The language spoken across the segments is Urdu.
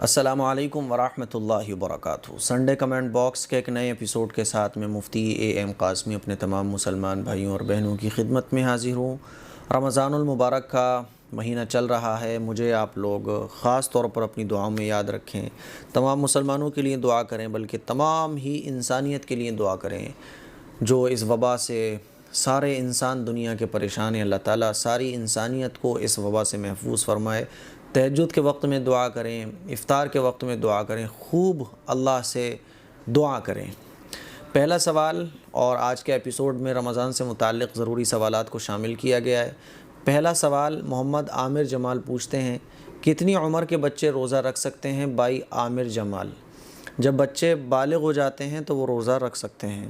السلام علیکم ورحمۃ اللہ وبرکاتہ۔ سنڈے کمنٹ باکس کے ایک نئے ایپیسوڈ کے ساتھ میں مفتی اے ایم قاسمی اپنے تمام مسلمان بھائیوں اور بہنوں کی خدمت میں حاضر ہوں۔ رمضان المبارک کا مہینہ چل رہا ہے، مجھے آپ لوگ خاص طور پر اپنی دعاؤں میں یاد رکھیں، تمام مسلمانوں کے لیے دعا کریں، بلکہ تمام ہی انسانیت کے لیے دعا کریں جو اس وبا سے سارے انسان دنیا کے پریشان ہیں۔ اللہ تعالیٰ ساری انسانیت کو اس وبا سے محفوظ فرمائے۔ تہجد کے وقت میں دعا کریں، افطار کے وقت میں دعا کریں، خوب اللہ سے دعا کریں۔ پہلا سوال، اور آج کے ایپیسوڈ میں رمضان سے متعلق ضروری سوالات کو شامل کیا گیا ہے۔ پہلا سوال محمد عامر جمال پوچھتے ہیں، کتنی عمر کے بچے روزہ رکھ سکتے ہیں؟ بائی عامر جمال، جب بچے بالغ ہو جاتے ہیں تو وہ روزہ رکھ سکتے ہیں،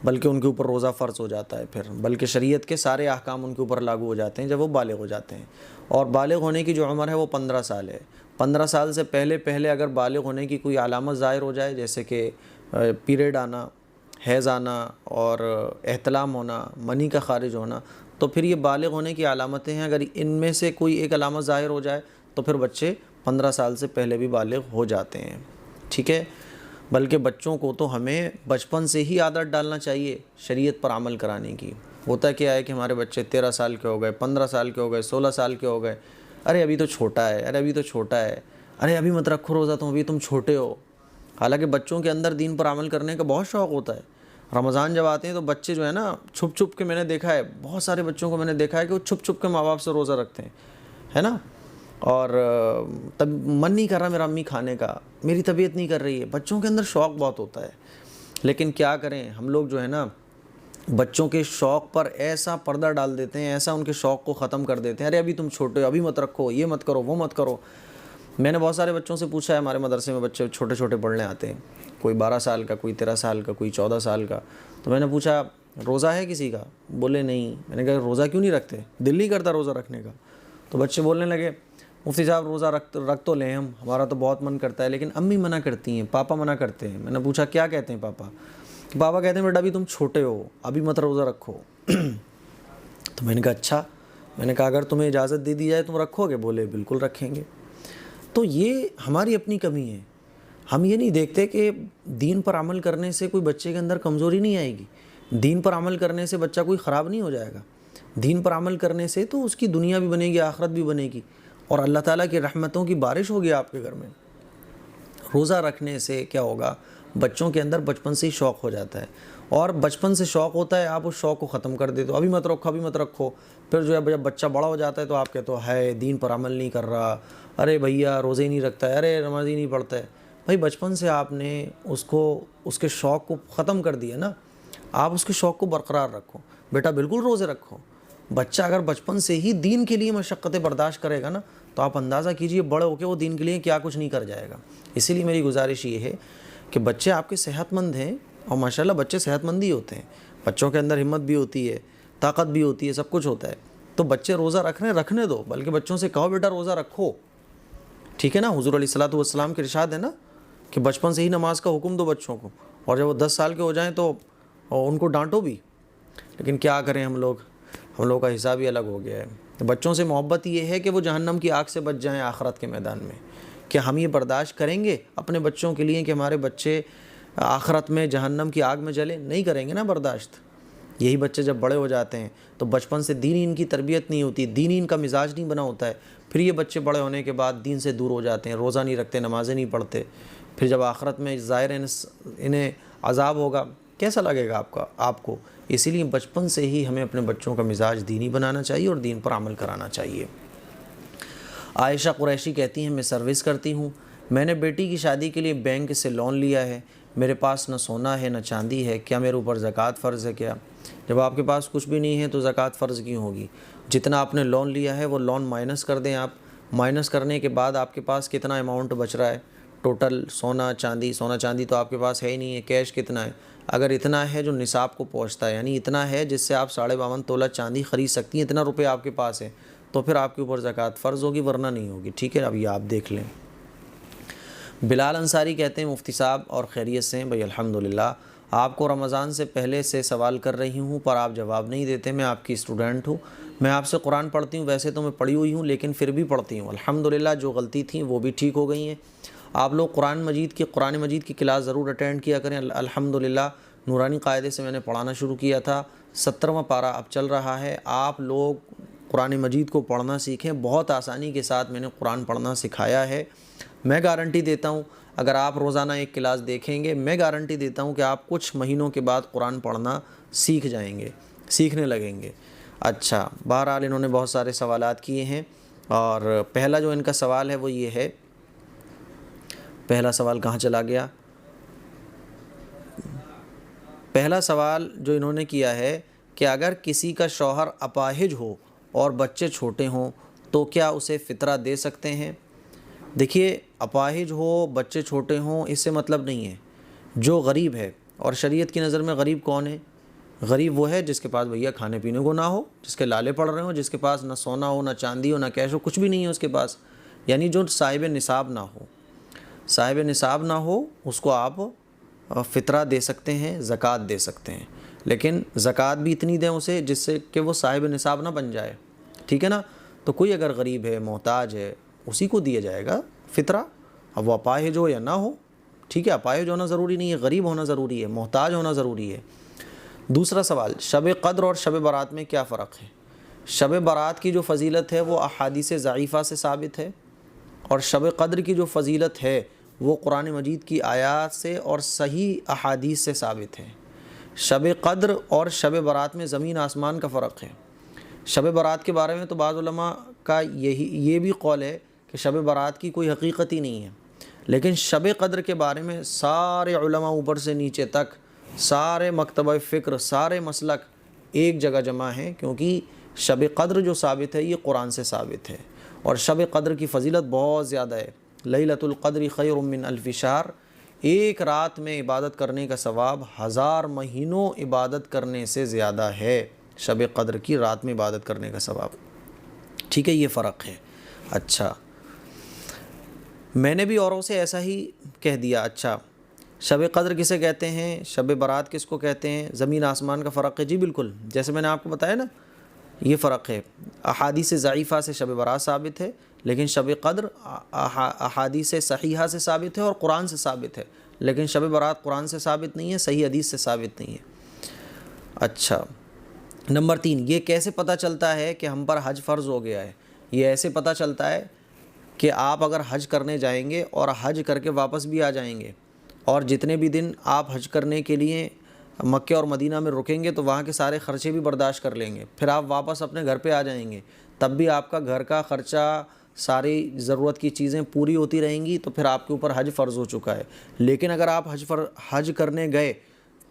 بلکہ ان کے اوپر روزہ فرض ہو جاتا ہے، پھر بلکہ شریعت کے سارے احکام ان کے اوپر لاگو ہو جاتے ہیں جب وہ بالغ ہو جاتے ہیں۔ اور بالغ ہونے کی جو عمر ہے وہ 15 سال ہے۔ 15 سال سے پہلے اگر بالغ ہونے کی کوئی علامت ظاہر ہو جائے، جیسے کہ پیریڈ آنا، حیض آنا اور احتلام ہونا، منی کا خارج ہونا، تو پھر یہ بالغ ہونے کی علامتیں ہیں۔ اگر ان میں سے کوئی ایک علامت ظاہر ہو جائے تو پھر بچے 15 سال سے پہلے بھی بالغ ہو جاتے ہیں، ٹھیک ہے۔ بلکہ بچوں کو تو ہمیں بچپن سے ہی عادت ڈالنا چاہیے شریعت پر عمل کرانے کی۔ ہوتا کیا ہے کہ ہمارے بچے 13 سال کے ہو گئے، 15 سال کے ہو گئے، 16 سال کے ہو گئے، ارے ابھی تو چھوٹا ہے، ارے ابھی مت رکھو روزہ، ابھی تم چھوٹے ہو۔ حالانکہ بچوں کے اندر دین پر عمل کرنے کا بہت شوق ہوتا ہے۔ رمضان جب آتے ہیں تو بچے جو ہے نا چھپ کے، میں نے دیکھا ہے بہت سارے بچوں کو، میں نے دیکھا ہے کہ وہ چھپ کے ماں باپ سے روزہ رکھتے ہیں، ہے نا، اور تب من نہیں کر رہا میرا امی کھانے کا، میری طبیعت نہیں کر رہی ہے۔ بچوں کے اندر شوق بہت ہوتا ہے، لیکن کیا کریں ہم لوگ جو ہے نا بچوں کے شوق پر ایسا پردہ ڈال دیتے ہیں، ایسا ان کے شوق کو ختم کر دیتے ہیں، ارے ابھی تم چھوٹے ہو، ابھی مت رکھو، یہ مت کرو، وہ مت کرو۔ میں نے بہت سارے بچوں سے پوچھا ہے، ہمارے مدرسے میں بچے چھوٹے پڑھنے آتے ہیں، کوئی 12 سال کا، کوئی 13 سال کا، کوئی 14 سال کا، تو میں نے پوچھا روزہ ہے کسی کا؟ بولے نہیں۔ میں نے کہا روزہ کیوں نہیں رکھتے؟ دل نہیں کرتا روزہ رکھنے کا؟ تو بچے بولنے لگے مفتی صاحب روزہ رکھ تو لیں ہمارا تو بہت من کرتا ہے، لیکن امی منع کرتی ہیں، پاپا منع کرتے ہیں۔ میں نے پوچھا کیا کہتے ہیں پاپا؟ پاپا کہتے ہیں بیٹا ابھی تم چھوٹے ہو، ابھی مت روزہ رکھو۔ تو میں نے کہا اچھا، میں نے کہا اگر تمہیں اجازت دے دی جائے تم رکھو گے؟ بولے بالکل رکھیں گے۔ تو یہ ہماری اپنی کمی ہے، ہم یہ نہیں دیکھتے کہ دین پر عمل کرنے سے کوئی بچے کے اندر کمزوری نہیں آئے گی، دین پر عمل کرنے سے بچہ کوئی خراب نہیں ہو جائے گا، دین پر عمل کرنے سے تو اس کی دنیا بھی بنے گی، آخرت بھی بنے گی، اور اللہ تعالیٰ کی رحمتوں کی بارش ہوگی آپ کے گھر میں۔ روزہ رکھنے سے کیا ہوگا؟ بچوں کے اندر بچپن سے ہی شوق ہو جاتا ہے، اور بچپن سے شوق ہوتا ہے، آپ اس شوق کو ختم کر دیتے ہو، ابھی مت رکھو، پھر جو ہے جب بچہ بڑا ہو جاتا ہے تو آپ کہتے ہو ہے دین پر عمل نہیں کر رہا، ارے بھیا روزے نہیں رکھتا ہے، ارے نماز ہی نہیں پڑھتا ہے۔ بھائی بچپن سے آپ نے اس کے شوق کو ختم کر دیا نا، آپ اس کے شوق کو برقرار رکھو، بیٹا بالکل روزے رکھو۔ بچہ اگر بچپن سے ہی دین کے لیے مشقتیں برداشت کرے گا نا، تو آپ اندازہ کیجئے بڑے ہو کے وہ دین کے لیے کیا کچھ نہیں کر جائے گا۔ اسی لیے میری گزارش یہ ہے کہ بچے آپ کے صحت مند ہیں، اور ماشاءاللہ بچے صحت مند ہی ہوتے ہیں، بچوں کے اندر ہمت بھی ہوتی ہے، طاقت بھی ہوتی ہے، سب کچھ ہوتا ہے، تو بچے روزہ رکھنے دو، بلکہ بچوں سے کہو بیٹا روزہ رکھو، ٹھیک ہے نا۔ حضور علیہ الصلوۃ والسلام کے ارشاد ہے نا کہ بچپن سے ہی نماز کا حکم دو بچوں کو، اور جب وہ 10 سال کے ہو جائیں تو ان کو ڈانٹو بھی۔ لیکن کیا کریں ہم لوگ کا حساب ہی الگ ہو گیا ہے۔ بچوں سے محبت یہ ہے کہ وہ جہنم کی آگ سے بچ جائیں آخرت کے میدان میں۔ کیا ہم یہ برداشت کریں گے اپنے بچوں کے لیے کہ ہمارے بچے آخرت میں جہنم کی آگ میں جلیں؟ نہیں کریں گے نا برداشت۔ یہی بچے جب بڑے ہو جاتے ہیں تو بچپن سے دینی ان کی تربیت نہیں ہوتی، دینی ان کا مزاج نہیں بنا ہوتا ہے، پھر یہ بچے بڑے ہونے کے بعد دین سے دور ہو جاتے ہیں، روزہ نہیں رکھتے، نمازیں نہیں پڑھتے، پھر جب آخرت میں ظاہر انہیں عذاب ہوگا، کیسا لگے گا آپ کو؟ اسی لیے بچپن سے ہی ہمیں اپنے بچوں کا مزاج دینی بنانا چاہیے اور دین پر عمل کرانا چاہیے۔ عائشہ قریشی کہتی ہیں میں سروس کرتی ہوں، میں نے بیٹی کی شادی کے لیے بینک سے لون لیا ہے، میرے پاس نہ سونا ہے نہ چاندی ہے، کیا میرے اوپر زکوٰۃ فرض ہے کیا؟ جب آپ کے پاس کچھ بھی نہیں ہے تو زکوٰۃ فرض کیوں ہوگی؟ جتنا آپ نے لون لیا ہے وہ لون مائنس کر دیں آپ، مائنس کرنے کے بعد آپ کے پاس کتنا اماؤنٹ بچ رہا ہے ٹوٹل سونا چاندی تو آپ کے پاس ہے ہی نہیں ہے، کیش کتنا ہے؟ اگر اتنا ہے جو نصاب کو پہنچتا ہے، یعنی اتنا ہے جس سے آپ 52.5 تولہ چاندی خرید سکتی ہیں، اتنا روپے آپ کے پاس ہے، تو پھر آپ کے اوپر زکوٰۃ فرض ہوگی، ورنہ نہیں ہوگی، ٹھیک ہے۔ اب یہ آپ دیکھ لیں۔ بلال انصاری کہتے ہیں مفتی صاحب اور خیریت سے ہیں؟ بھائی الحمدللہ، آپ کو رمضان سے پہلے سے سوال کر رہی ہوں پر آپ جواب نہیں دیتے، میں آپ کی اسٹوڈنٹ ہوں، میں آپ سے قرآن پڑھتی ہوں، ویسے تو میں پڑھی ہوئی ہوں لیکن پھر بھی پڑھتی ہوں، الحمدللہ جو غلطی تھیں وہ بھی ٹھیک ہو گئی ہیں، آپ لوگ قرآن مجید کی کلاس ضرور اٹینڈ کیا کریں. الحمدللہ نورانی قاعدے سے میں نے پڑھانا شروع کیا تھا. 70واں پارہ اب چل رہا ہے. آپ لوگ قرآن مجید کو پڑھنا سیکھیں. بہت آسانی کے ساتھ میں نے قرآن پڑھنا سکھایا ہے. میں گارنٹی دیتا ہوں اگر آپ روزانہ ایک کلاس دیکھیں گے، میں گارنٹی دیتا ہوں کہ آپ کچھ مہینوں کے بعد قرآن پڑھنا سیکھ جائیں گے، سیکھنے لگیں گے. اچھا، بہرحال انہوں نے بہت سارے سوالات کیے ہیں، اور پہلا جو ان کا سوال ہے وہ یہ ہے. پہلا سوال کہاں چلا گیا؟ پہلا سوال جو انہوں نے کیا ہے کہ اگر کسی کا شوہر اپاہج ہو اور بچے چھوٹے ہوں تو کیا اسے فطرہ دے سکتے ہیں؟ دیکھیے، اپاہج ہو، بچے چھوٹے ہوں، اس سے مطلب نہیں ہے. جو غریب ہے، اور شریعت کی نظر میں غریب کون ہے؟ غریب وہ ہے جس کے پاس بھیا کھانے پینے کو نہ ہو، جس کے لالے پڑ رہے ہوں، جس کے پاس نہ سونا ہو، نہ چاندی ہو، نہ کیش ہو، کچھ بھی نہیں ہے اس کے پاس. یعنی جو صاحب نصاب نہ ہو، صاحب نصاب نہ ہو، اس کو آپ فطرہ دے سکتے ہیں، زکوٰۃ دے سکتے ہیں. لیکن زکوٰۃ بھی اتنی دیں اسے جس سے کہ وہ صاحب نصاب نہ بن جائے. ٹھیک ہے نا؟ تو کوئی اگر غریب ہے، محتاج ہے، اسی کو دیا جائے گا فطرہ. اب وہ اپاہج ہو یا نہ ہو. ٹھیک ہے، اپاہج ہونا ضروری نہیں ہے، غریب ہونا ضروری ہے، محتاج ہونا ضروری ہے. دوسرا سوال، شب قدر اور شب برات میں کیا فرق ہے؟ شب برات کی جو فضیلت ہے وہ احادیث ضعیفہ سے ثابت ہے، اور شب قدر کی جو فضیلت ہے وہ قرآن مجید کی آیات سے اور صحیح احادیث سے ثابت ہے. شب قدر اور شب برات میں زمین آسمان کا فرق ہے. شب برات کے بارے میں تو بعض علماء کا یہ بھی قول ہے کہ شب برات کی کوئی حقیقت ہی نہیں ہے. لیکن شب قدر کے بارے میں سارے علماء اوپر سے نیچے تک، سارے مکتبہ فکر، سارے مسلک ایک جگہ جمع ہیں، کیونکہ شب قدر جو ثابت ہے یہ قرآن سے ثابت ہے. اور شب قدر کی فضیلت بہت زیادہ ہے. لیلۃ القدر خیر من الف شہر. ایک رات میں عبادت کرنے کا ثواب 1000 مہینوں عبادت کرنے سے زیادہ ہے. شب قدر کی رات میں عبادت کرنے کا ثواب. ٹھیک ہے، یہ فرق ہے. اچھا، میں نے بھی اوروں سے ایسا ہی کہہ دیا. اچھا، شب قدر کسے کہتے ہیں، شب برات کس کو کہتے ہیں، زمین آسمان کا فرق ہے. جی بالکل، جیسے میں نے آپ کو بتایا نا، یہ فرق ہے. احادیث ضعیفہ سے شب برات ثابت ہے، لیکن شب قدر احادیث صحیحہ سے ثابت ہے اور قرآن سے ثابت ہے. لیکن شب برات قرآن سے ثابت نہیں ہے، صحیح حدیث سے ثابت نہیں ہے. اچھا، نمبر 3، یہ کیسے پتہ چلتا ہے کہ ہم پر حج فرض ہو گیا ہے؟ یہ ایسے پتہ چلتا ہے کہ آپ اگر حج کرنے جائیں گے اور حج کر کے واپس بھی آ جائیں گے، اور جتنے بھی دن آپ حج کرنے کے لیے مکہ اور مدینہ میں رکیں گے تو وہاں کے سارے خرچے بھی برداشت کر لیں گے، پھر آپ واپس اپنے گھر پہ آ جائیں گے، تب بھی آپ کا گھر کا خرچہ، ساری ضرورت کی چیزیں پوری ہوتی رہیں گی، تو پھر آپ کے اوپر حج فرض ہو چکا ہے. لیکن اگر آپ حج کرنے گئے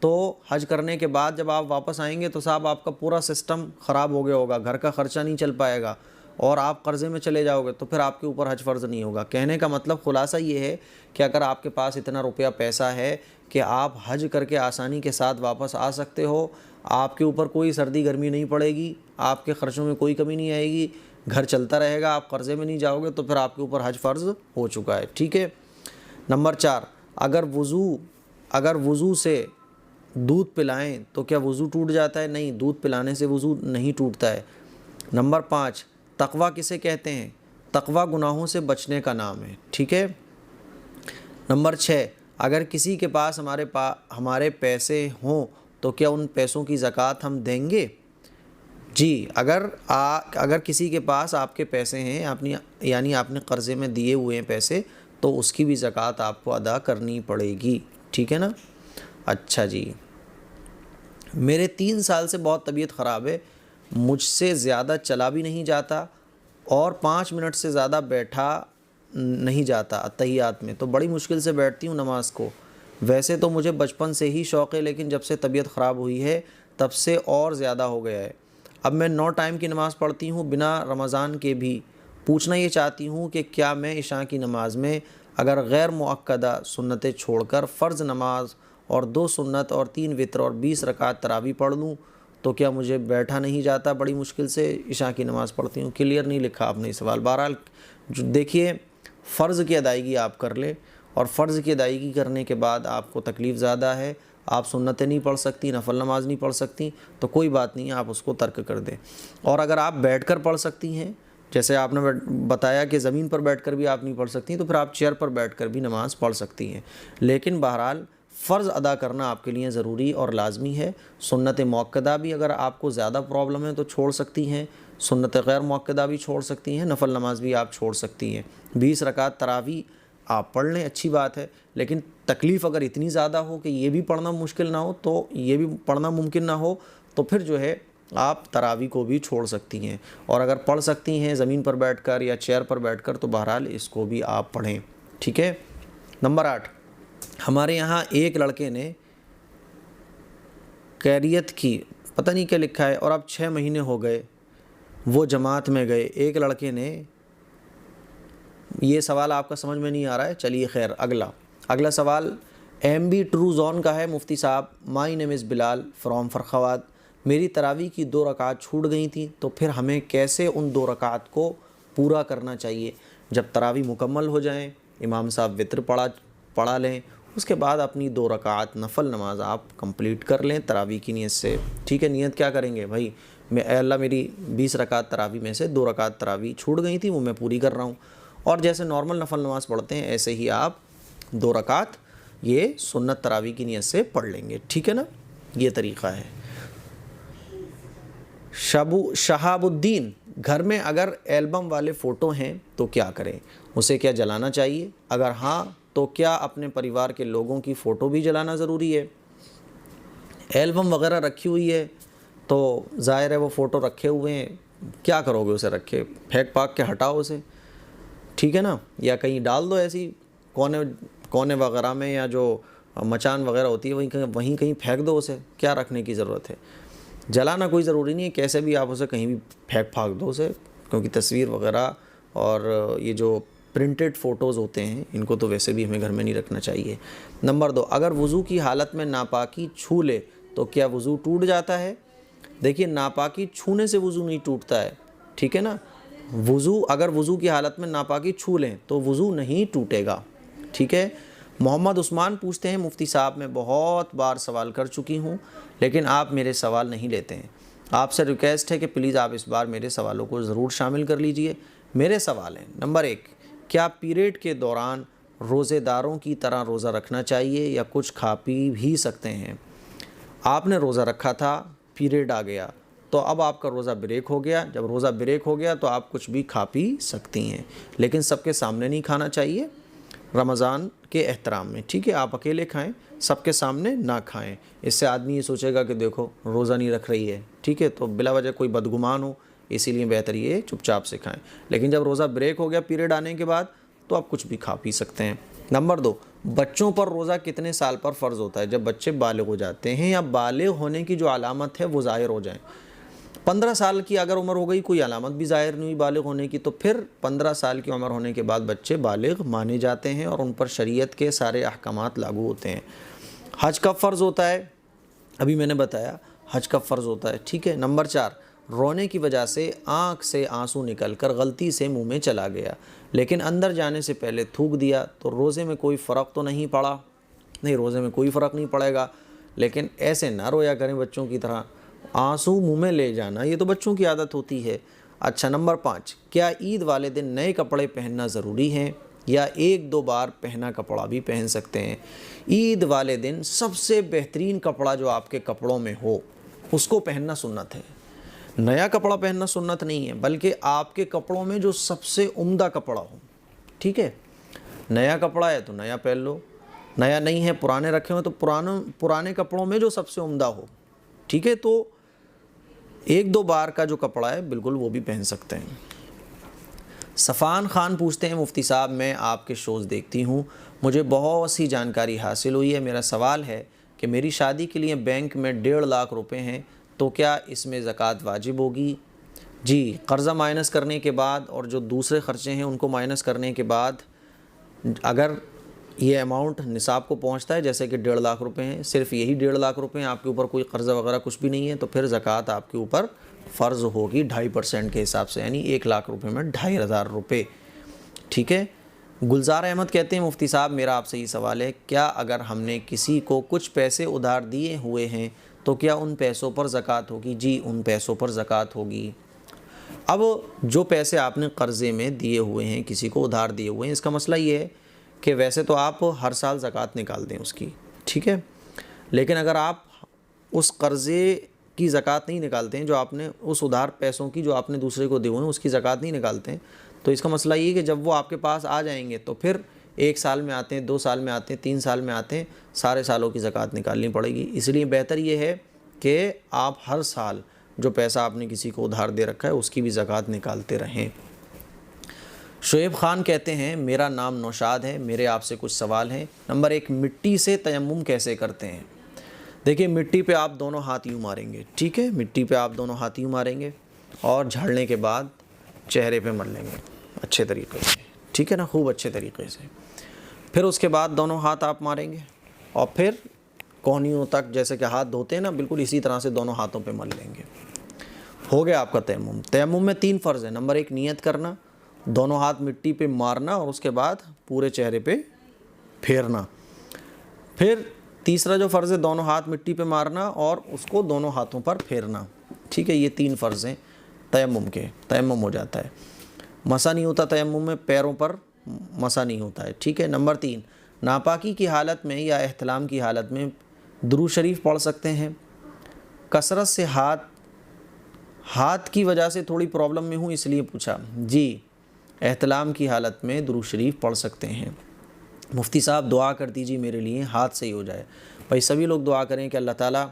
تو حج کرنے کے بعد جب آپ واپس آئیں گے تو صاحب آپ کا پورا سسٹم خراب ہو گیا ہوگا، گھر کا خرچہ نہیں چل پائے گا، اور آپ قرضے میں چلے جاؤ گے، تو پھر آپ کے اوپر حج فرض نہیں ہوگا. کہنے کا مطلب خلاصہ یہ ہے کہ اگر آپ کے پاس اتنا روپیہ پیسہ ہے کہ آپ حج کر کے آسانی کے ساتھ واپس آ سکتے ہو، آپ کے اوپر کوئی سردی گرمی نہیں پڑے گی، آپ کے خرچوں میں کوئی کمی نہیں آئے گی، گھر چلتا رہے گا، آپ قرضے میں نہیں جاؤ گے، تو پھر آپ کے اوپر حج فرض ہو چکا ہے. ٹھیک ہے. نمبر 4، اگر وضو سے دودھ پلائیں تو کیا وضو ٹوٹ جاتا ہے؟ نہیں، دودھ پلانے سے وضو نہیں ٹوٹتا ہے. نمبر 5، تقویٰ کسے کہتے ہیں؟ تقویٰ گناہوں سے بچنے کا نام ہے. ٹھیک ہے. نمبر 6، اگر کسی کے پاس ہمارے پیسے ہوں تو کیا ان پیسوں کی زکوٰۃ ہم دیں گے؟ جی، اگر کسی کے پاس آپ کے پیسے ہیں، یعنی آپ نے قرضے میں دیے ہوئے ہیں پیسے، تو اس کی بھی زکوٰۃ آپ کو ادا کرنی پڑے گی. ٹھیک ہے نا؟ اچھا جی، میرے 3 سال سے بہت طبیعت خراب ہے، مجھ سے زیادہ چلا بھی نہیں جاتا اور 5 منٹ سے زیادہ بیٹھا نہیں جاتا اتحیات میں، تو بڑی مشکل سے بیٹھتی ہوں نماز کو. ویسے تو مجھے بچپن سے ہی شوق ہے، لیکن جب سے طبیعت خراب ہوئی ہے تب سے اور زیادہ ہو گیا ہے. اب میں 9 ٹائم کی نماز پڑھتی ہوں بنا رمضان کے بھی. پوچھنا یہ چاہتی ہوں کہ کیا میں عشاء کی نماز میں اگر غیر مؤکدہ سنتیں چھوڑ کر فرض نماز اور 2 سنت اور 3 وتر اور 20 رکعت تراویح پڑھ لوں تو کیا مجھے بیٹھا نہیں جاتا؟ بڑی مشکل سے عشاء کی نماز پڑھتی ہوں. کلیئر نہیں لکھا آپ نے یہ سوال. بہرحال دیکھیے، فرض کی ادائیگی آپ کر لیں، اور فرض کی ادائیگی کرنے کے بعد آپ کو تکلیف زیادہ ہے، آپ سنتیں نہیں پڑھ سکتی، نفل نماز نہیں پڑھ سکتی، تو کوئی بات نہیں، آپ اس کو ترک کر دیں. اور اگر آپ بیٹھ کر پڑھ سکتی ہیں جیسے آپ نے بتایا کہ زمین پر بیٹھ کر بھی آپ نہیں پڑھ سکتی، تو پھر آپ چیئر پر بیٹھ کر بھی نماز پڑھ سکتی ہیں، لیکن بہرحال فرض ادا کرنا آپ کے لیے ضروری اور لازمی ہے۔ سنت موقدہ بھی اگر آپ کو زیادہ پرابلم ہے تو چھوڑ سکتی ہیں، سنت غیر موقدہ بھی چھوڑ سکتی ہیں، نفل نماز بھی آپ چھوڑ سکتی ہیں۔ 20 رکعت تراویح آپ پڑھ لیں، اچھی بات ہے، لیکن تکلیف اگر اتنی زیادہ ہو کہ یہ بھی پڑھنا مشکل نہ ہو، تو یہ بھی پڑھنا ممکن نہ ہو، تو پھر جو ہے آپ تراویح کو بھی چھوڑ سکتی ہیں، اور اگر پڑھ سکتی ہیں زمین پر بیٹھ کر یا چیئر پر بیٹھ کر تو بہرحال اس کو بھی آپ پڑھیں، ٹھیک ہے۔ نمبر 8، ہمارے یہاں ایک لڑکے نے خیریت کی، پتہ نہیں کیا لکھا ہے، اور اب 6 مہینے ہو گئے وہ جماعت میں گئے۔ ایک لڑکے نے، یہ سوال آپ کا سمجھ میں نہیں آ رہا ہے، چلیے خیر، اگلا سوال MB ٹرو زون کا ہے۔ مفتی صاحب، مائی نیم از بلال فرام فرخواد، میری تراویح کی 2 رکعت چھوٹ گئی تھیں، تو پھر ہمیں کیسے ان 2 رکعت کو پورا کرنا چاہیے؟ جب تراویح مکمل ہو جائیں، امام صاحب وتر پڑھا لیں، اس کے بعد اپنی 2 رکعت نفل نماز آپ کمپلیٹ کر لیں تراویح کی نیت سے، ٹھیک ہے۔ نیت کیا کریں گے بھائی؟ اے اللہ، میری 20 رکعت تراویح میں سے 2 رکعت تراویح چھوٹ گئی تھی، وہ میں پوری کر رہا ہوں، اور جیسے نارمل نفل نماز پڑھتے ہیں ایسے ہی آپ 2 رکعت یہ سنت تراویح کی نیت سے پڑھ لیں گے، ٹھیک ہے نا، یہ طریقہ ہے۔ شہاب الدین، گھر میں اگر ایلبم والے فوٹو ہیں تو کیا کریں؟ اسے کیا جلانا چاہیے؟ اگر ہاں تو کیا اپنے پریوار کے لوگوں کی فوٹو بھی جلانا ضروری ہے؟ ایلبم وغیرہ رکھی ہوئی ہے تو ظاہر ہے وہ فوٹو رکھے ہوئے ہیں، کیا کرو گے اسے رکھے؟ پھینک پاک کے ہٹاؤ اسے، ٹھیک ہے نا، یا کہیں ڈال دو ایسی کونے وغیرہ میں، یا جو مچان وغیرہ ہوتی ہے وہیں کہیں پھینک دو اسے، کیا رکھنے کی ضرورت ہے؟ جلانا کوئی ضروری نہیں ہے، کیسے بھی آپ اسے کہیں بھی پھینک دو اسے، کیونکہ تصویر وغیرہ اور یہ جو پرنٹڈ فوٹوز ہوتے ہیں ان کو تو ویسے بھی ہمیں گھر میں نہیں رکھنا چاہیے۔ نمبر 2، اگر وضو کی حالت میں ناپاکی چھو لے تو کیا وضو ٹوٹ جاتا ہے؟ دیکھیے، ناپاکی چھونے سے وضو نہیں ٹوٹتا ہے، ٹھیک ہے نا، اگر وضو کی حالت میں ناپاکی چھو لیں تو وضو نہیں ٹوٹے گا، ٹھیک ہے۔ محمد عثمان پوچھتے ہیں، مفتی صاحب میں بہت بار سوال کر چکی ہوں لیکن آپ میرے سوال نہیں لیتے ہیں، آپ سے ریکویسٹ ہے کہ پلیز آپ اس بار میرے سوالوں کو ضرور شامل کر لیجئے۔ میرے سوال ہیں، نمبر 1، کیا پیریڈ کے دوران روزے داروں کی طرح روزہ رکھنا چاہیے یا کچھ کھا پی بھی سکتے ہیں؟ آپ نے روزہ رکھا تھا، پیریڈ آ گیا تو اب آپ کا روزہ بریک ہو گیا، جب روزہ بریک ہو گیا تو آپ کچھ بھی کھا پی سکتی ہیں، لیکن سب کے سامنے نہیں کھانا چاہیے، رمضان کے احترام میں، ٹھیک ہے، آپ اکیلے کھائیں، سب کے سامنے نہ کھائیں، اس سے آدمی یہ سوچے گا کہ دیکھو روزہ نہیں رکھ رہی ہے، ٹھیک ہے، تو بلا وجہ کوئی بدگمان ہو، اسی لیے بہتر یہ چپ چاپ سے کھائیں، لیکن جب روزہ بریک ہو گیا پیریڈ آنے کے بعد تو آپ کچھ بھی کھا پی سکتے ہیں۔ نمبر 2، بچوں پر روزہ کتنے سال پر فرض ہوتا ہے؟ جب بچے بالغ ہو جاتے ہیں یا بالغ ہونے کی جو علامت ہے وہ ظاہر ہو جائیں۔ 15 سال کی اگر عمر ہو گئی، کوئی علامت بھی ظاہر نہیں ہوئی بالغ ہونے کی، تو پھر 15 سال کی عمر ہونے کے بعد بچے بالغ مانے جاتے ہیں اور ان پر شریعت کے سارے احکامات لاگو ہوتے ہیں۔ حج کب فرض ہوتا ہے؟ ابھی میں نے بتایا حج کب فرض ہوتا ہے، ٹھیک ہے۔ نمبر 4، رونے کی وجہ سے آنکھ سے آنسو نکل کر غلطی سے منہ میں چلا گیا لیکن اندر جانے سے پہلے تھوک دیا تو روزے میں کوئی فرق تو نہیں پڑا؟ نہیں، روزے میں کوئی فرق نہیں پڑے گا، لیکن ایسے نہ رویا کریں بچوں کی طرح، آنسو منہ میں لے جانا یہ تو بچوں کی عادت ہوتی ہے۔ اچھا، نمبر 5، کیا عید والے دن نئے کپڑے پہننا ضروری ہیں یا 1-2 بار پہنا کپڑا بھی پہن سکتے ہیں؟ عید والے دن سب سے بہترین کپڑا جو آپ کے کپڑوں میں ہو اس کو پہننا سنت ہے، نیا کپڑا پہننا سنت نہیں ہے، بلکہ آپ کے کپڑوں میں جو سب سے عمدہ کپڑا ہو، ٹھیک ہے، نیا کپڑا ہے تو نیا پہن لو، نیا نہیں ہے پرانے رکھے ہوں تو پرانے کپڑوں میں جو سب سے عمدہ ہو، ٹھیک ہے، تو 1-2 بار کا جو کپڑا ہے بالکل وہ بھی پہن سکتے ہیں۔ صفان خان پوچھتے ہیں، مفتی صاحب میں آپ کے شوز دیکھتی ہوں، مجھے بہت سی جانکاری حاصل ہوئی ہے، میرا سوال ہے کہ میری شادی کے لیے بینک میں 1.5 لاکھ روپے ہیں تو کیا اس میں زکوٰۃ واجب ہوگی؟ جی، قرضہ مائنس کرنے کے بعد اور جو دوسرے خرچے ہیں ان کو مائنس کرنے کے بعد اگر یہ اماؤنٹ نصاب کو پہنچتا ہے، جیسے کہ 1.5 لاکھ روپے ہیں، صرف یہی 1.5 لاکھ روپے ہیں، آپ کے اوپر کوئی قرضہ وغیرہ کچھ بھی نہیں ہے، تو پھر زکوٰۃ آپ کے اوپر فرض ہوگی 2.5% کے حساب سے، یعنی 1 لاکھ روپے میں 2,500 روپے، ٹھیک ہے۔ گلزار احمد کہتے ہیں، مفتی صاحب میرا آپ سے یہ سوال ہے، کیا اگر ہم نے کسی کو کچھ پیسے ادھار دیے ہوئے ہیں تو کیا ان پیسوں پر زکوٰۃ ہوگی؟ جی، ان پیسوں پر زکوٰۃ ہوگی۔ اب جو پیسے آپ نے قرضے میں دیے ہوئے ہیں، کسی کو ادھار دیے ہوئے ہیں، اس کا مسئلہ یہ ہے کہ ویسے تو آپ ہر سال زکوٰۃ نکال دیں اس کی، ٹھیک ہے، لیکن اگر آپ اس قرضے کی زکوٰۃ نہیں نکالتے ہیں، جو آپ نے اس ادھار پیسوں کی جو آپ نے دوسرے کو دیے ہوئے ہیں اس کی زکوٰۃ نہیں نکالتے ہیں، تو اس کا مسئلہ یہ ہے کہ جب وہ آپ کے پاس آ جائیں گے تو پھر 1 سال میں آتے ہیں، 2 سال میں آتے ہیں، 3 سال میں آتے ہیں، سارے سالوں کی زکوٰۃ نکالنی پڑے گی۔ اس لیے بہتر یہ ہے کہ آپ ہر سال جو پیسہ آپ نے کسی کو ادھار دے رکھا ہے اس کی بھی زکوٰۃ نکالتے رہیں۔ شعیب خان کہتے ہیں میرا نام نوشاد ہے، میرے آپ سے کچھ سوال ہیں۔ نمبر 1، مٹی سے تیمم کیسے کرتے ہیں؟ دیکھیں، مٹی پہ آپ دونوں ہاتھ یوں ماریں گے، ٹھیک ہے، مٹی پہ آپ دونوں ہاتھ یوں ماریں گے اور جھاڑنے کے بعد چہرے پہ مل لیں گے اچھے طریقے سے، ٹھیک ہے نا، خوب اچھے طریقے سے۔ پھر اس کے بعد دونوں ہاتھ آپ ماریں گے اور پھر کونیوں تک جیسے کہ ہاتھ دھوتے ہیں نا، بالکل اسی طرح سے دونوں ہاتھوں پہ مل لیں گے۔ ہو گیا آپ کا تیمم۔ تیمم میں 3 فرض ہیں۔ نمبر 1، نیت کرنا، دونوں ہاتھ مٹی پہ مارنا اور اس کے بعد پورے چہرے پہ پھیرنا۔ پھر تیسرا جو فرض ہے، دونوں ہاتھ مٹی پہ مارنا اور اس کو دونوں ہاتھوں پر پھیرنا، ٹھیک ہے، یہ 3 فرض ہیں تیمم کے، تیمم ہو جاتا ہے۔ مسا نہیں ہوتا تیمم میں، پیروں پر مسا نہیں ہوتا ہے، ٹھیک ہے۔ نمبر 3، ناپاکی کی حالت میں یا احتلام کی حالت میں درود شریف پڑھ سکتے ہیں؟ کثرت سے ہاتھ کی وجہ سے تھوڑی پرابلم میں ہوں اس لیے پوچھا۔ جی، احتلام کی حالت میں درود شریف پڑھ سکتے ہیں۔ مفتی صاحب دعا کر دیجیے میرے لیے، ہاتھ صحیح ہو جائے۔ بھائی سبھی لوگ دعا کریں کہ اللہ تعالیٰ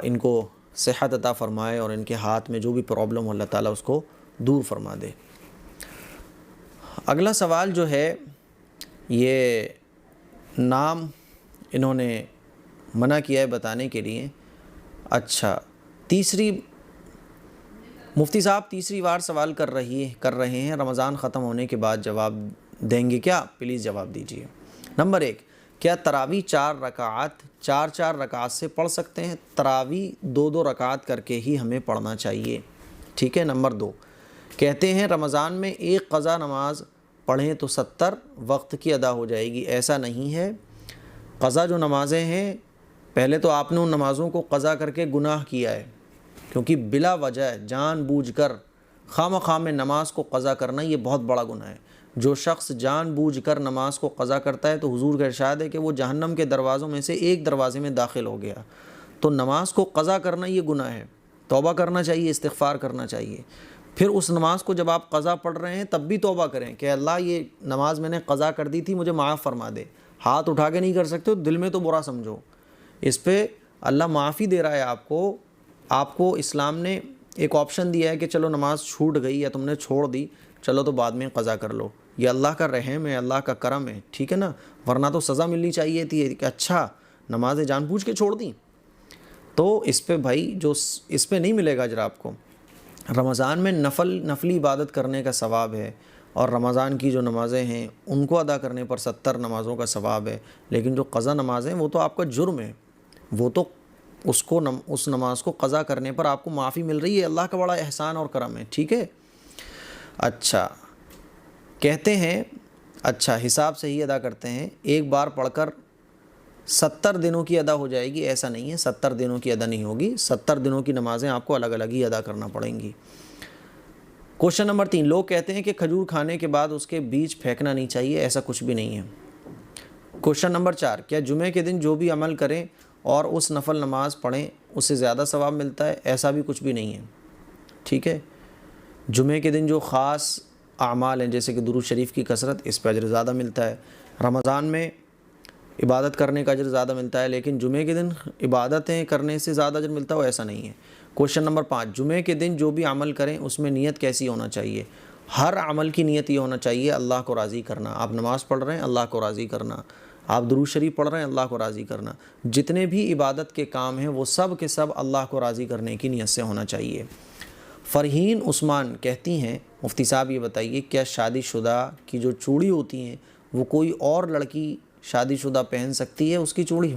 ان کو صحت عطا فرمائے اور ان کے ہاتھ میں جو بھی پرابلم ہو اللہ تعالیٰ اس کو دور فرما دے۔ اگلا سوال جو ہے، یہ نام انہوں نے منع کیا ہے بتانے کے لیے۔ اچھا، مفتی صاحب تیسری بار سوال کر رہے ہیں، رمضان ختم ہونے کے بعد جواب دیں گے کیا؟ پلیز جواب دیجیے۔ نمبر 1، کیا تراویح 4 رکعات سے پڑھ سکتے ہیں؟ تراویح 2 رکعات کر کے ہی ہمیں پڑھنا چاہیے، ٹھیک ہے۔ نمبر 2، کہتے ہیں رمضان میں ایک قضا نماز پڑھیں تو 70 وقت کی ادا ہو جائے گی، ایسا نہیں ہے۔ قضا جو نمازیں ہیں، پہلے تو آپ نے ان نمازوں کو قضا کر کے گناہ کیا ہے، کیونکہ بلا وجہ جان بوجھ کر خواہ میں نماز کو قضا کرنا یہ بہت بڑا گناہ ہے۔ جو شخص جان بوجھ کر نماز کو قضا کرتا ہے تو حضور کا ارشاد ہے کہ وہ جہنم کے دروازوں میں سے ایک دروازے میں داخل ہو گیا۔ تو نماز کو قضا کرنا یہ گناہ ہے، توبہ کرنا چاہیے، استغفار کرنا چاہیے۔ پھر اس نماز کو جب آپ قضا پڑھ رہے ہیں تب بھی توبہ کریں کہ اللہ یہ نماز میں نے قضا کر دی تھی، مجھے معاف فرما دے۔ ہاتھ اٹھا کے نہیں کر سکتے، دل میں تو برا سمجھو، اس پہ اللہ معافی دے رہا ہے آپ کو اسلام نے ایک آپشن دیا ہے کہ چلو نماز چھوٹ گئی یا تم نے چھوڑ دی، چلو تو بعد میں قضا کر لو۔ یہ اللہ کا رحم ہے، اللہ کا کرم ہے، ٹھیک ہے نا، ورنہ تو سزا ملنی چاہیے تھی کہ اچھا نمازیں جان بوجھ کے چھوڑ دیں۔ تو اس پہ بھائی اس پہ نہیں ملے گا اجر آپ کو۔ رمضان میں نفلی عبادت کرنے کا ثواب ہے، اور رمضان کی جو نمازیں ہیں ان کو ادا کرنے پر 70 نمازوں کا ثواب ہے، لیکن جو قضا نمازیں وہ تو آپ کا جرم ہے، وہ تو اس نماز کو قضا کرنے پر آپ کو معافی مل رہی ہے، اللہ کا بڑا احسان اور کرم ہے، ٹھیک ہے۔ اچھا، کہتے ہیں اچھا حساب صحیح ادا کرتے ہیں، ایک بار پڑھ کر 70 دنوں کی ادا ہو جائے گی، ایسا نہیں ہے، 70 دنوں کی ادا نہیں ہوگی، 70 دنوں کی نمازیں آپ کو الگ الگ ہی ادا کرنا پڑیں گی۔ کوشچن نمبر 3، لوگ کہتے ہیں کہ کھجور کھانے کے بعد اس کے بیج پھینکنا نہیں چاہیے، ایسا کچھ بھی نہیں ہے۔ کوشچن نمبر 4، کیا جمعے کے دن جو بھی عمل کریں اور اس نفل نماز پڑھیں اس سے زیادہ ثواب ملتا ہے؟ ایسا بھی کچھ بھی نہیں ہے، ٹھیک ہے۔ جمعے کے دن جو خاص اعمال ہیں جیسے کہ درود شریف کی کثرت، اس پہ اجر زیادہ ملتا ہے۔ رمضان میں عبادت کرنے کا اجر زیادہ ملتا ہے، لیکن جمعے کے دن عبادتیں کرنے سے زیادہ اجر ملتا ہے، ایسا نہیں ہے۔ کوشچن نمبر 5، جمعے کے دن جو بھی عمل کریں اس میں نیت کیسی ہونا چاہیے؟ ہر عمل کی نیت یہ ہونا چاہیے اللہ کو راضی کرنا۔ آپ نماز پڑھ رہے ہیں اللہ کو راضی کرنا، آپ درود شریف پڑھ رہے ہیں اللہ کو راضی کرنا، جتنے بھی عبادت کے کام ہیں وہ سب کے سب اللہ کو راضی کرنے کی نیت سے ہونا چاہیے۔ فرحین عثمان کہتی ہیں مفتی صاحب یہ بتائیے کیا شادی شدہ کی جو چوڑی ہوتی ہیں وہ کوئی اور لڑکی شادی شدہ پہن سکتی ہے اس کی چوڑی؟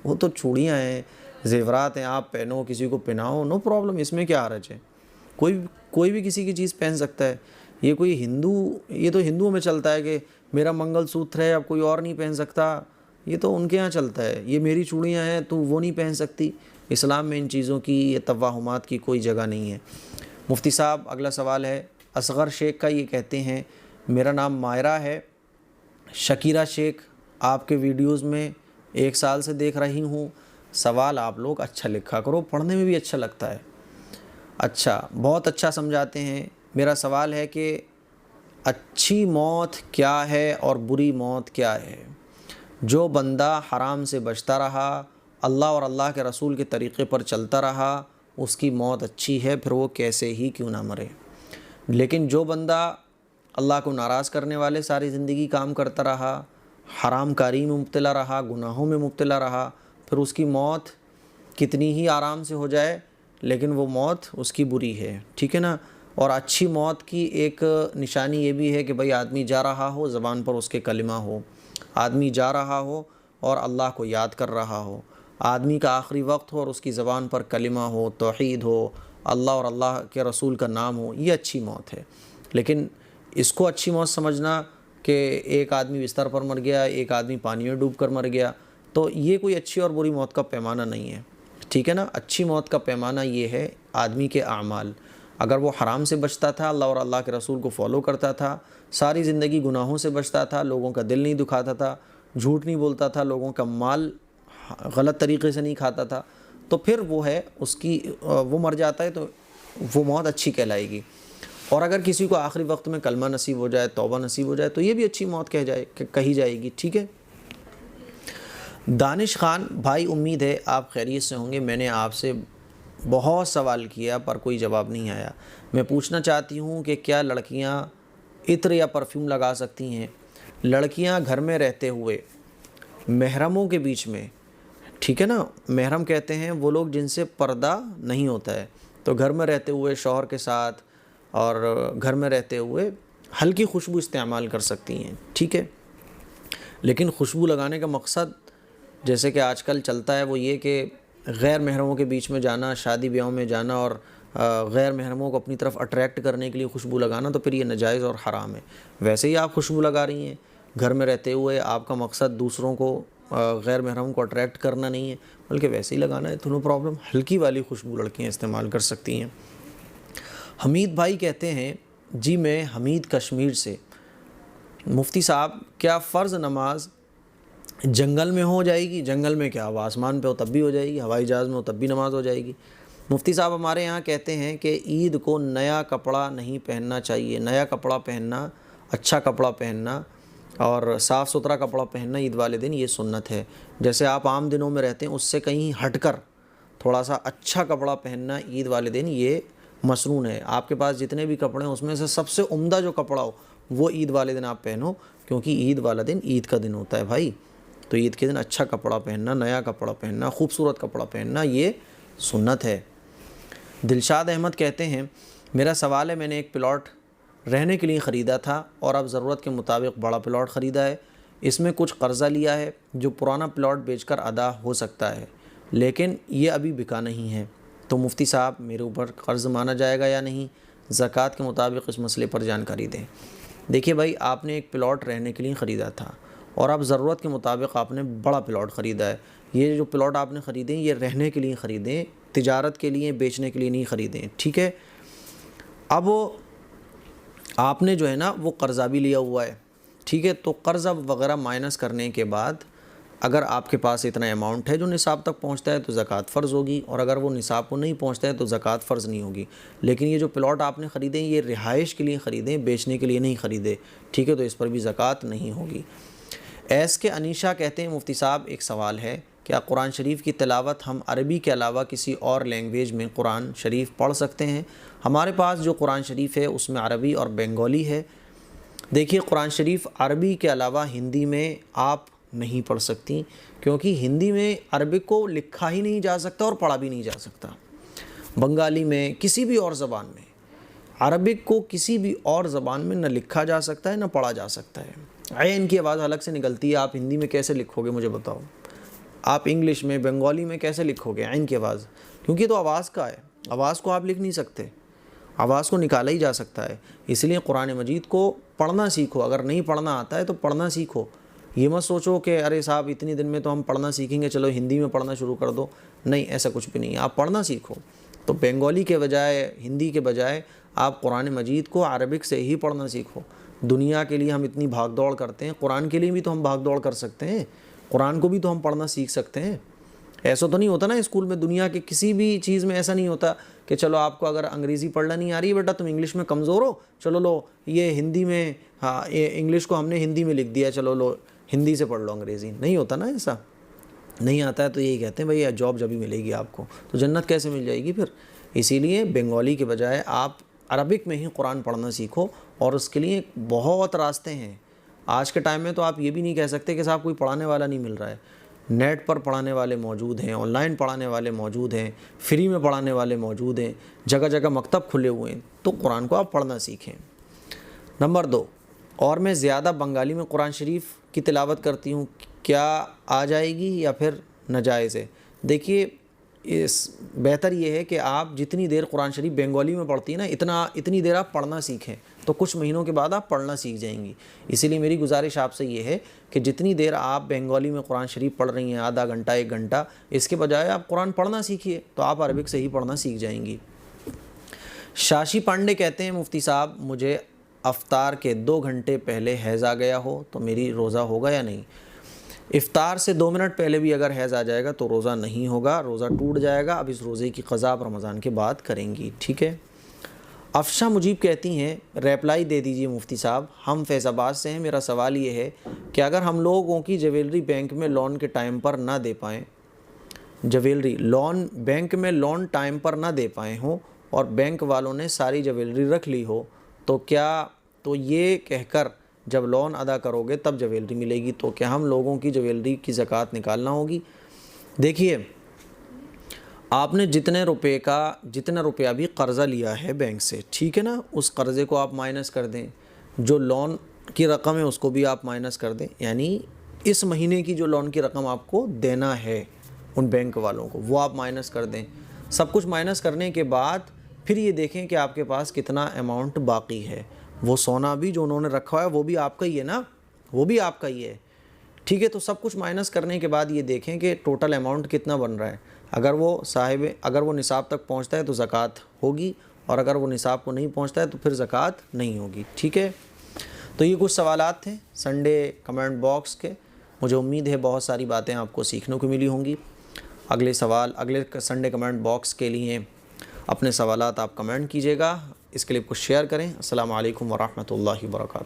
وہ تو چوڑیاں ہیں، زیورات ہیں، آپ پہنو، کسی کو پہناؤ، نو پرابلم، اس میں کیا حرج ہے؟ کوئی بھی کسی کی چیز پہن سکتا ہے۔ یہ تو ہندوؤں میں چلتا ہے کہ میرا منگل سوتر ہے اب کوئی اور نہیں پہن سکتا، یہ تو ان کے ہاں چلتا ہے۔ یہ میری چوڑیاں ہیں تو وہ نہیں پہن سکتی۔ اسلام میں ان چیزوں کی، یہ توہمات کی کوئی جگہ نہیں ہے۔ مفتی صاحب اگلا سوال ہے اصغر شیخ کا، یہ کہتے ہیں میرا نام مائرہ ہے، شکیرہ شیخ آپ کے ویڈیوز میں 1 سال سے دیکھ رہی ہوں، سوال آپ لوگ اچھا لکھا کرو، پڑھنے میں بھی اچھا لگتا ہے۔ اچھا، بہت اچھا سمجھاتے ہیں۔ میرا سوال ہے کہ اچھی موت کیا ہے اور بری موت کیا ہے؟ جو بندہ حرام سے بچتا رہا، اللہ اور اللہ کے رسول کے طریقے پر چلتا رہا، اس کی موت اچھی ہے، پھر وہ کیسے ہی کیوں نہ مرے۔ لیکن جو بندہ اللہ کو ناراض کرنے والے ساری زندگی کام کرتا رہا، حرام کاری میں مبتلا رہا، گناہوں میں مبتلا رہا، پھر اس کی موت کتنی ہی آرام سے ہو جائے لیکن وہ موت اس کی بری ہے، ٹھیک ہے نا۔ اور اچھی موت کی ایک نشانی یہ بھی ہے کہ بھئی آدمی جا رہا ہو، زبان پر اس کے کلمہ ہو، آدمی جا رہا ہو اور اللہ کو یاد کر رہا ہو، آدمی کا آخری وقت ہو اور اس کی زبان پر کلمہ ہو، توحید ہو، اللہ اور اللہ کے رسول کا نام ہو، یہ اچھی موت ہے۔ لیکن اس کو اچھی موت سمجھنا کہ ایک آدمی بستر پر مر گیا، ایک آدمی پانی میں ڈوب کر مر گیا، تو یہ کوئی اچھی اور بری موت کا پیمانہ نہیں ہے، ٹھیک ہے نا۔ اچھی موت کا پیمانہ یہ ہے آدمی کے اعمال، اگر وہ حرام سے بچتا تھا، اللہ اور اللہ کے رسول کو فالو کرتا تھا، ساری زندگی گناہوں سے بچتا تھا، لوگوں کا دل نہیں دکھاتا تھا، جھوٹ نہیں بولتا تھا، لوگوں کا مال غلط طریقے سے نہیں کھاتا تھا، تو پھر وہ ہے اس کی وہ مر جاتا ہے تو وہ موت اچھی کہلائے گی۔ اور اگر کسی کو آخری وقت میں کلمہ نصیب ہو جائے، توبہ نصیب ہو جائے، تو یہ بھی اچھی موت کہی جائے گی، ٹھیک ہے۔ دانش خان بھائی، امید ہے آپ خیریت سے ہوں گے۔ میں نے آپ سے بہت سوال کیا پر کوئی جواب نہیں آیا۔ میں پوچھنا چاہتی ہوں کہ کیا لڑکیاں عطر یا پرفیوم لگا سکتی ہیں؟ لڑکیاں گھر میں رہتے ہوئے محرموں کے بیچ میں، ٹھیک ہے نا، محرم کہتے ہیں وہ لوگ جن سے پردہ نہیں ہوتا ہے، تو گھر میں رہتے ہوئے شوہر کے ساتھ اور گھر میں رہتے ہوئے ہلکی خوشبو استعمال کر سکتی ہیں، ٹھیک ہے۔ لیکن خوشبو لگانے کا مقصد جیسے کہ آج کل چلتا ہے وہ یہ کہ غیر محرموں کے بیچ میں جانا، شادی بیاہوں میں جانا اور غیر محرموں کو اپنی طرف اٹریکٹ کرنے کے لیے خوشبو لگانا، تو پھر یہ ناجائز اور حرام ہے۔ ویسے ہی آپ خوشبو لگا رہی ہیں گھر میں رہتے ہوئے، آپ کا مقصد دوسروں کو غیر محرم کو اٹریکٹ کرنا نہیں ہے بلکہ ویسے ہی لگانا ہے، تو نو پرابلم، ہلکی والی خوشبو لڑکیاں استعمال کر سکتی ہیں۔ حمید بھائی کہتے ہیں جی میں حمید کشمیر سے، مفتی صاحب کیا فرض نماز جنگل میں ہو جائے گی؟ جنگل میں کیا، وہ آسمان پہ ہو تب بھی ہو جائے گی، ہوائی جہاز میں ہو تب بھی نماز ہو جائے گی؟ مفتی صاحب ہمارے یہاں کہتے ہیں کہ عید کو نیا کپڑا نہیں پہننا چاہیے، نیا کپڑا پہننا، اچھا کپڑا پہننا اور صاف ستھرا کپڑا پہننا عید والے دن یہ سنت ہے۔ جیسے آپ عام دنوں میں رہتے ہیں اس سے کہیں ہٹ کر تھوڑا سا اچھا کپڑا پہننا عید والے دن یہ مسنون ہے۔ آپ کے پاس جتنے بھی کپڑے ہیں اس میں سے سب سے عمدہ جو کپڑا ہو وہ عید والے دن آپ پہنو، کیونکہ عید والا دن عید کا دن ہوتا ہے بھائی، تو عید کے دن اچھا کپڑا پہننا، نیا کپڑا پہننا، خوبصورت کپڑا پہننا یہ سنت ہے۔ دلشاد احمد کہتے ہیں میرا سوال ہے، میں نے ایک پلاٹ رہنے کے لیے خریدا تھا اور اب ضرورت کے مطابق بڑا پلاٹ خریدا ہے، اس میں کچھ قرضہ لیا ہے جو پرانا پلاٹ بیچ کر ادا ہو سکتا ہے، لیکن یہ ابھی بکا نہیں ہے، تو مفتی صاحب میرے اوپر قرض مانا جائے گا یا نہیں؟ زکوٰۃ کے مطابق اس مسئلے پر جانکاری دیں۔ دیکھیے بھائی، آپ نے ایک پلاٹ رہنے کے لیے خریدا تھا اور اب ضرورت کے مطابق آپ نے بڑا پلاٹ خریدا ہے۔ یہ جو پلاٹ آپ نے خریدے یہ رہنے کے لیے خریدیں، تجارت کے لیے، بیچنے کے لیے نہیں خریدیں، ٹھیک ہے۔ اب آپ نے جو ہے نا وہ قرضہ بھی لیا ہوا ہے، ٹھیک ہے، تو قرضہ وغیرہ مائنس کرنے کے بعد اگر آپ کے پاس اتنا اماؤنٹ ہے جو نصاب تک پہنچتا ہے تو زکوٰۃ فرض ہوگی، اور اگر وہ نصاب کو نہیں پہنچتا ہے تو زکوٰۃ فرض نہیں ہوگی۔ لیکن یہ جو پلاٹ آپ نے خریدے یہ رہائش کے لیے خریدیں، بیچنے کے لیے نہیں خریدے، ٹھیک ہے، تو اس پر بھی زکوٰۃ نہیں ہوگی۔ ایس کے انیشا کہتے ہیں مفتی صاحب ایک سوال ہے، کیا قرآن شریف کی تلاوت ہم عربی کے علاوہ کسی اور لینگویج میں قرآن شریف پڑھ سکتے ہیں؟ ہمارے پاس جو قرآن شریف ہے اس میں عربی اور بنگالی ہے۔ دیکھیے قرآن شریف عربی کے علاوہ ہندی میں آپ نہیں پڑھ سکتی، کیونکہ ہندی میں عربک کو لکھا ہی نہیں جا سکتا اور پڑھا بھی نہیں جا سکتا۔ بنگالی میں، کسی بھی اور زبان میں، عربک کو کسی بھی اور زبان میں نہ لکھا جا سکتا ہے نہ پڑھا جا سکتا ہے۔ عین کی آواز الگ سے نکلتی ہے، آپ ہندی میں کیسے لکھو گے مجھے بتاؤ؟ آپ انگلش میں، بنگالی میں کیسے لکھو گے عین کی آواز؟ کیونکہ یہ تو آواز کا ہے، آواز کو آپ لکھ نہیں سکتے، آواز کو نکالا ہی جا سکتا ہے۔ اس لیے قرآن مجید کو پڑھنا سیکھو، اگر نہیں پڑھنا آتا ہے تو پڑھنا سیکھو۔ یہ مت سوچو کہ ارے صاحب اتنی دن میں تو ہم پڑھنا سیکھیں گے، چلو ہندی میں پڑھنا شروع کر دو، نہیں، ایسا کچھ بھی نہیں ہے، آپ پڑھنا سیکھو۔ تو بنگالی کے بجائے، ہندی کے بجائے آپ قرآن مجید کو عربک سے ہی پڑھنا سیکھو۔ دنیا کے لیے ہم اتنی بھاگ دوڑ کرتے ہیں، قرآن کے لیے بھی تو ہم بھاگ دوڑ کر سکتے ہیں، قرآن کو بھی تو ہم پڑھنا سیکھ سکتے ہیں۔ ایسا تو نہیں ہوتا نا اسکول میں، دنیا کے کسی بھی چیز میں ایسا نہیں ہوتا کہ چلو آپ کو اگر انگریزی پڑھنا نہیں آ رہی ہے بیٹا، تم انگلش میں کمزور ہو، چلو لو یہ ہندی میں، ہاں انگلش کو ہم نے ہندی میں لکھ دیا، چلو لو ہندی سے پڑھ لو انگریزی۔ نہیں ہوتا نا ایسا، نہیں آتا ہے تو یہی کہتے ہیں بھئی جاب جبھی ملے گی آپ کو، تو جنت کیسے مل جائے گی پھر؟ اسی لیے بنگالی کے بجائے آپ عربک میں ہی قرآن پڑھنا سیکھو، اور اس کے لیے بہت راستے ہیں۔ آج کے ٹائم میں تو آپ یہ بھی نہیں کہہ سکتے کہ صاحب کوئی پڑھانے والا نہیں مل رہا ہے، نیٹ پر پڑھانے والے موجود ہیں، آن لائن پڑھانے والے موجود ہیں، فری میں پڑھانے والے موجود ہیں، جگہ جگہ مکتب کھلے ہوئے ہیں، تو قرآن کو آپ پڑھنا سیکھیں۔ نمبر 2، اور میں زیادہ بنگالی میں قرآن شریف کی تلاوت کرتی ہوں، کیا آ جائے گی یا پھر ناجائز ہے؟ دیکھیے بہتر یہ ہے کہ آپ جتنی دیر قرآن شریف بنگالی میں پڑھتی ہیں نا، اتنی دیر آپ پڑھنا سیکھیں، تو کچھ مہینوں کے بعد آپ پڑھنا سیکھ جائیں گی۔ اسی لیے میری گزارش آپ سے یہ ہے کہ جتنی دیر آپ بنگالی میں قرآن شریف پڑھ رہی ہیں، آدھا گھنٹہ 1 گھنٹہ، اس کے بجائے آپ قرآن پڑھنا سیکھیے، تو آپ عربک سے ہی پڑھنا سیکھ جائیں گی۔ شاشی پانڈے کہتے ہیں مفتی صاحب مجھے افطار کے 2 گھنٹے پہلے حیض آ گیا ہو تو میری روزہ ہوگا یا نہیں؟ افطار سے 2 منٹ پہلے بھی اگر حیض آ جائے گا تو روزہ نہیں ہوگا، روزہ ٹوٹ جائے گا۔ اب اس روزے کی قضا آپ رمضان کے بعد کریں گی، ٹھیک ہے؟ افشا مجیب کہتی ہیں ریپلائی دے دیجئے مفتی صاحب، ہم فیض آباد سے ہیں، میرا سوال یہ ہے کہ اگر ہم لوگوں کی جویلری بینک میں لون کے ٹائم پر نہ دے پائیں، بینک میں لون ٹائم پر نہ دے پائے ہوں اور بینک والوں نے ساری جویلری رکھ لی ہو، تو یہ کہہ کر جب لون ادا کرو گے تب جویلری ملے گی، تو کیا ہم لوگوں کی جویلری کی زکوٰۃ نکالنا ہوگی؟ دیکھیے آپ نے جتنا روپیہ بھی قرضہ لیا ہے بینک سے، ٹھیک ہے نا، اس قرضے کو آپ مائنس کر دیں، جو لون کی رقم ہے اس کو بھی آپ مائنس کر دیں، یعنی اس مہینے کی جو لون کی رقم آپ کو دینا ہے ان بینک والوں کو وہ آپ مائنس کر دیں۔ سب کچھ مائنس کرنے کے بعد پھر یہ دیکھیں کہ آپ کے پاس کتنا اماؤنٹ باقی ہے۔ وہ سونا بھی جو انہوں نے رکھا ہے وہ بھی آپ کا ہی ہے نا، وہ بھی آپ کا ہی ہے، ٹھیک ہے؟ تو سب کچھ مائنس کرنے کے بعد یہ دیکھیں کہ ٹوٹل اماؤنٹ کتنا بن رہا ہے۔ اگر وہ نصاب تک پہنچتا ہے تو زکوٰۃ ہوگی، اور اگر وہ نصاب کو نہیں پہنچتا ہے تو پھر زکوٰۃ نہیں ہوگی، ٹھیک ہے؟ تو یہ کچھ سوالات تھے سنڈے کمنٹ باکس کے، مجھے امید ہے بہت ساری باتیں آپ کو سیکھنے کو ملی ہوں گی۔ اگلے سنڈے کمنٹ باکس کے لیے اپنے سوالات آپ کمنٹ کیجیے گا، اس کلپ کو شیئر کریں۔ السلام علیکم ورحمۃ اللہ وبرکاتہ۔